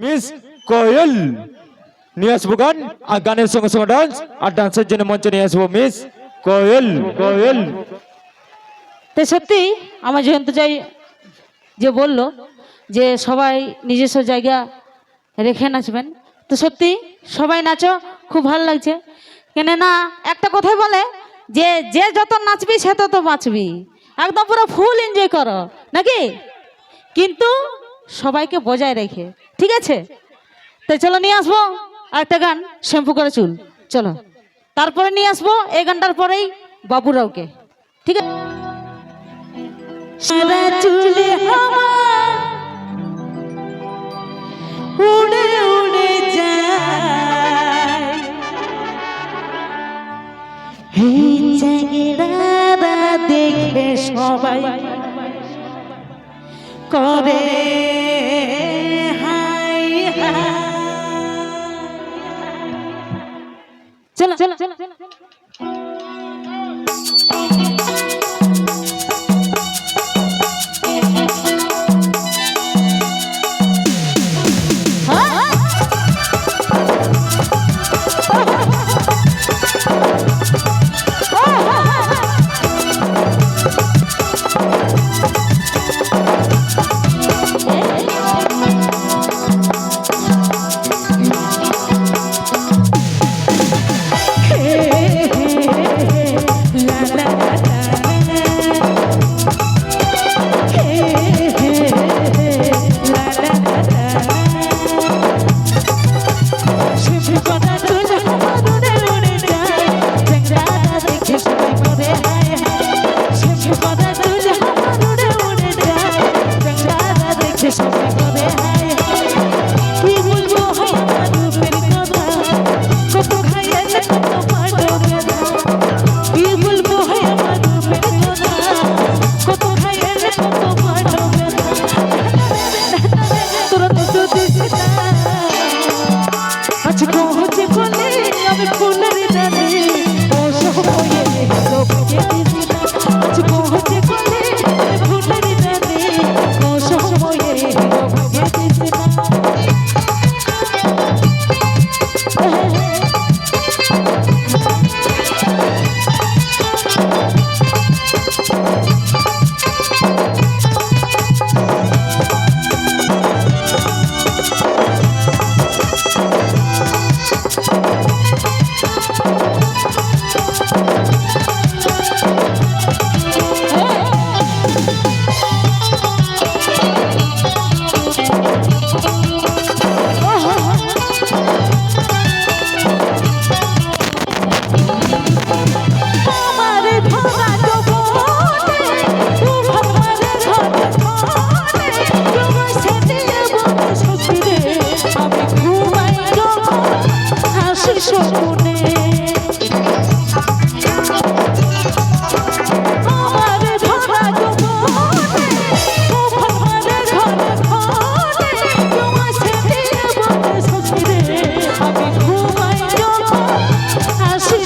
Miss কোয়েল নিয়ে আসবো গান আর গানের সঙ্গে সঙ্গে ডান্স আর ডান্সের জন্য মঞ্চে নিয়ে আসবো মিস কোয়েল। কোয়েল তো সত্যি আমার জয়ন্ত জয় যে বলল যে সবাই নিজস্ব জায়গা রেখে নাচবেন, তো সত্যি সবাই নাচো, খুব ভালো লাগছে। কেন না একটা কথাই বলে যে যে যত নাচবি সে তত বাঁচবি, একদম পুরো ফুল এনজয় করো নাকি, কিন্তু সবাইকে বজায় রেখে, ঠিক আছে? তো চলো নিয়ে আসবো আরেকটা গান, শ্যাম্পু করে চুল, চলো। তারপরে নিয়ে আসবো এই গানটার পরেই বাবুরাওকে, ঠিক আছে? সারা চুলে আমার উড়ে উড়ে যায়, এই চেহারা দেখে সবাই করে হাই হাই। চলো চলো চলো চলো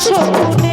Show